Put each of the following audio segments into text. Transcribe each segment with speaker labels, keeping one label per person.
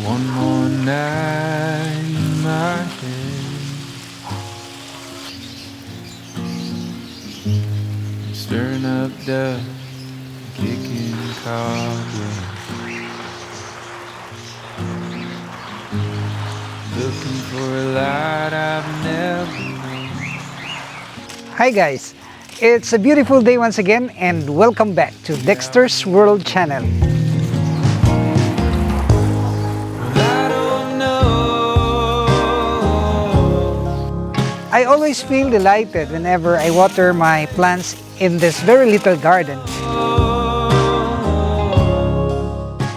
Speaker 1: One more night in my head, stirring up dust, kicking cobwebs, looking for a light I've never known.
Speaker 2: Hi guys, it's a beautiful day once again and welcome back to Dexter's World Channel. I always feel delighted whenever I water my plants in this very little garden,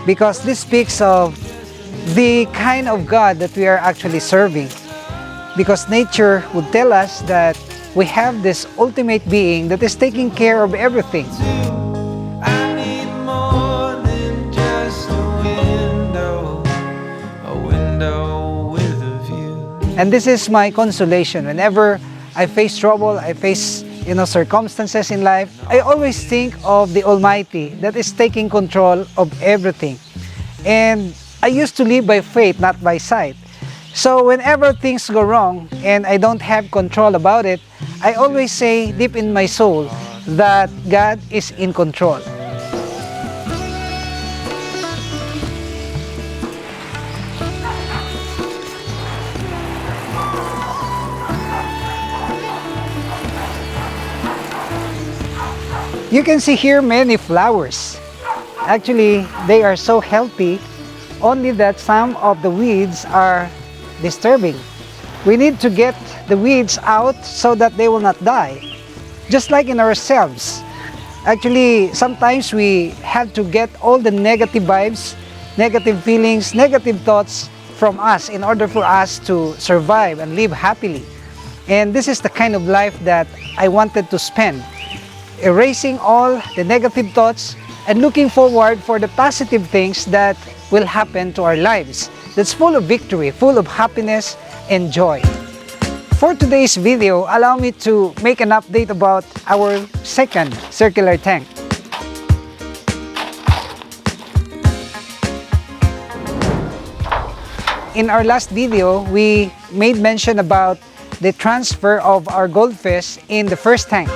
Speaker 2: because this speaks of the kind of God that we are actually serving. Because nature would tell us that we have this ultimate being that is taking care of everything.
Speaker 1: I need more than just a window with a view.
Speaker 2: And this is my consolation. Whenever I face trouble, I face circumstances in life, I always think of the Almighty that is taking control of everything. And I used to live by faith, not by sight. So whenever things go wrong and I don't have control about it, I always say deep in my soul that God is in control. You can see here many flowers. Actually, they are so healthy, only that some of the weeds are disturbing. We need to get the weeds out so that they will not die. Just like in ourselves. Actually, sometimes we have to get all the negative vibes, negative feelings, negative thoughts from us in order for us to survive and live happily. And this is the kind of life that I wanted to spend. Erasing all the negative thoughts and looking forward for the positive things that will happen to our lives. That's full of victory, full of happiness and joy. For today's video, allow me to make an update about our second circular tank. In our last video, we made mention about the transfer of our goldfish in the first tank.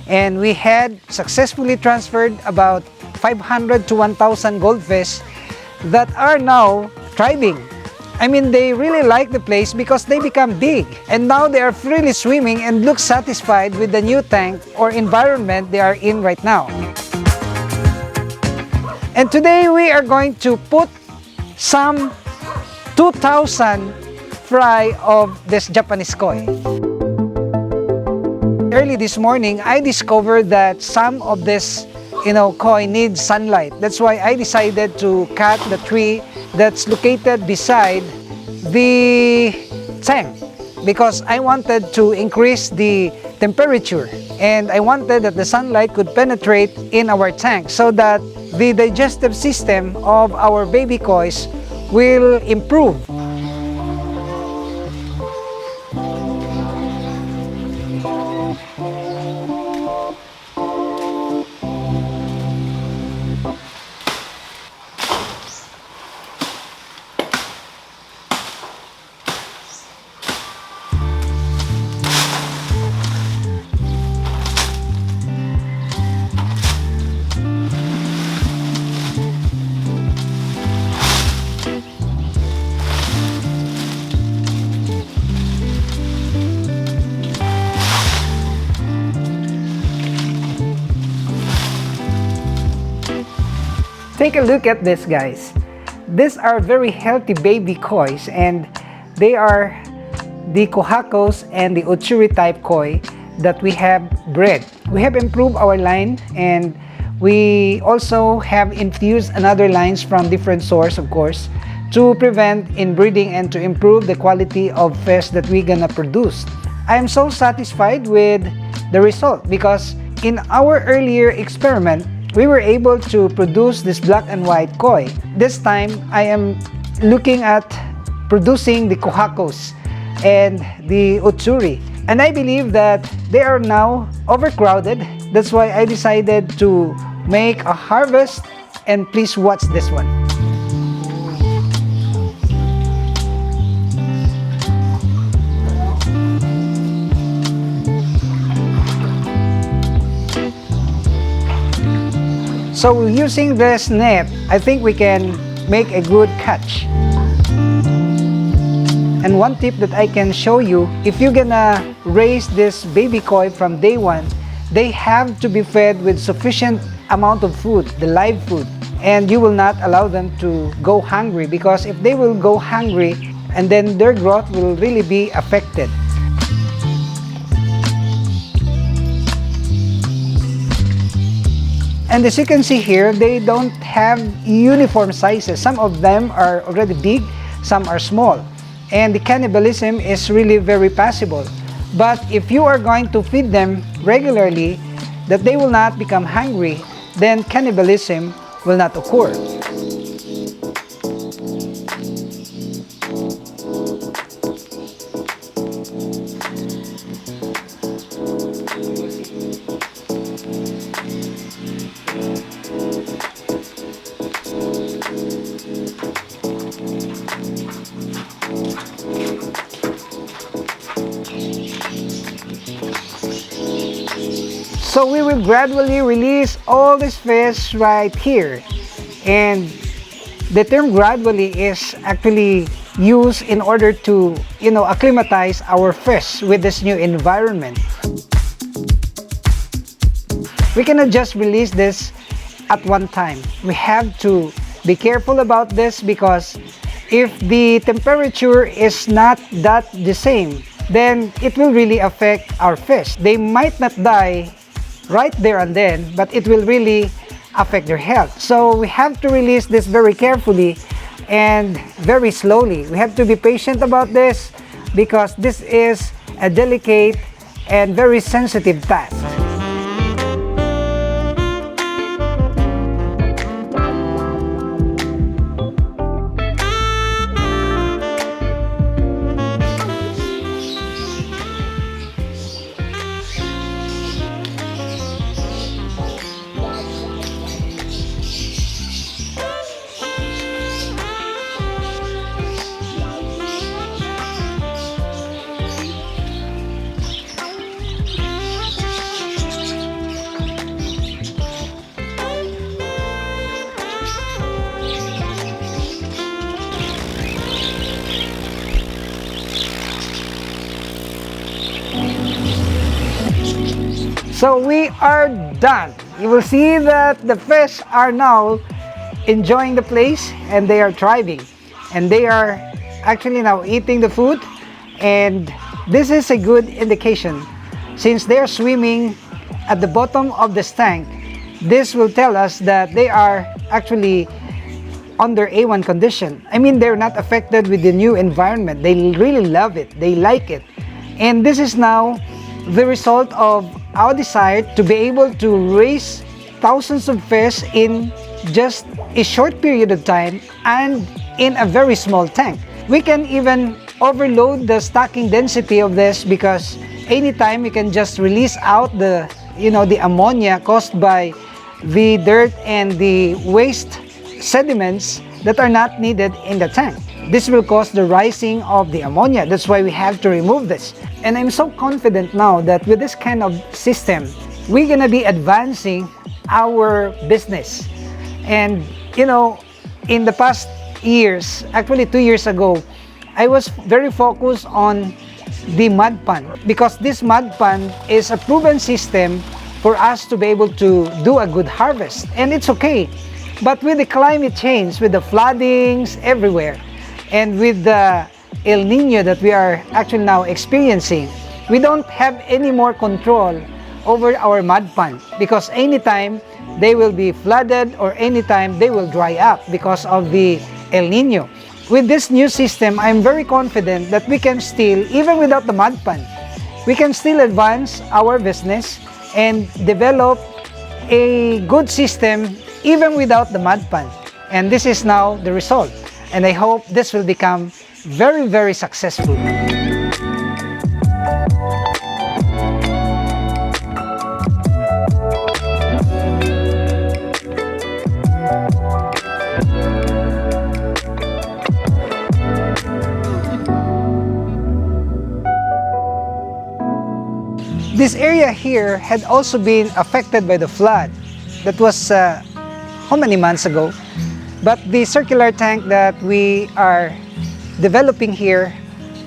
Speaker 2: And we had successfully transferred about 500 to 1,000 goldfish that are now thriving. I mean, they really like the place because they become big. And now they are freely swimming and look satisfied with the new tank or environment they are in right now. And today we are going to put some 2,000 fry of this Japanese koi. Early this morning, I discovered that some of this koi needs sunlight. That's why I decided to cut the tree that's located beside the tank, because I wanted to increase the temperature and I wanted that the sunlight could penetrate in our tank so that the digestive system of our baby kois will improve. Take a look at this, guys. These are very healthy baby kois, and they are the kohakos and the utsuri type koi that we have bred. We have improved our line, and we also have infused another lines from different source, of course, to prevent inbreeding and to improve the quality of fish that we're gonna produce. I am so satisfied with the result because in our earlier experiment, we were able to produce this black and white koi. This time, I am looking at producing the kohakos and the utsuri. And I believe that they are now overcrowded. That's why I decided to make a harvest, and please watch this one. So using this net, I think we can make a good catch. And one tip that I can show you, if you're gonna raise this baby koi from day one, they have to be fed with sufficient amount of food, the live food. And you will not allow them to go hungry, because if they will go hungry, and then their growth will really be affected. And as you can see here, they don't have uniform sizes. Some of them are already big, some are small. And the cannibalism is really very possible. But if you are going to feed them regularly, that they will not become hungry, then cannibalism will not occur. So we will gradually release all these fish right here. And the term gradually is actually used in order to, acclimatize our fish with this new environment. We cannot just release this at one time. We have to be careful about this, because if the temperature is not that the same, then it will really affect our fish. They might not die right there and then, but it will really affect their health. So we have to release this very carefully and very slowly. We have to be patient about this, because this is a delicate and very sensitive task. So we are done. You will see that the fish are now enjoying the place, and they are thriving, and they are actually now eating the food. And this is a good indication, since they are swimming at the bottom of this tank. This will tell us that they are actually under A1 condition. I mean, they're not affected with the new environment. They really love it. They like it. And this is now the result of our desire to be able to raise thousands of fish in just a short period of time and in a very small tank. We can even overload the stocking density of this, because anytime you can just release out the ammonia caused by the dirt and the waste sediments that are not needed in the tank. This will cause the rising of the ammonia. That's why we have to remove this. And I'm so confident now that with this kind of system, we're gonna be advancing our business. And in the past years, actually 2 years ago, I was very focused on the mud pond, because this mud pond is a proven system for us to be able to do a good harvest. And it's okay. But with the climate change, with the floodings everywhere, and with the El Nino that we are actually now experiencing, we don't have any more control over our mud pond, because anytime they will be flooded or anytime they will dry up because of the El Nino. With this new system, I'm very confident that we can still, even without the mud pond, we can still advance our business and develop a good system even without the mud pond. And this is now the result. And I hope this will become very, very successful. here had also been affected by the flood. That was how many months ago? But the circular tank that we are developing here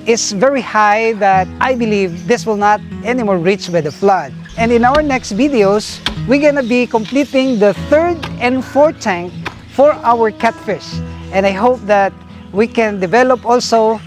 Speaker 2: is very high that I believe this will not anymore reach by the flood. And in our next videos, we're gonna be completing the third and fourth tank for our catfish. And I hope that we can develop also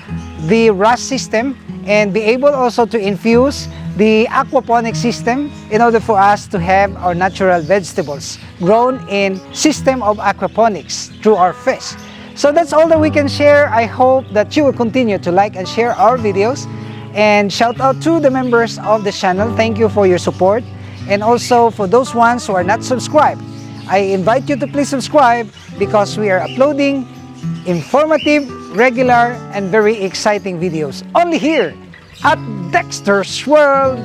Speaker 2: the RAS system and be able also to infuse the aquaponic system in order for us to have our natural vegetables grown in system of aquaponics through our fish. So that's all that we can share. I hope that you will continue to like and share our videos. And shout out to the members of the channel. Thank you for your support. And also for those ones who are not subscribed, I invite you to please subscribe because we are uploading informative, regular, and very exciting videos only here at Dexter's World.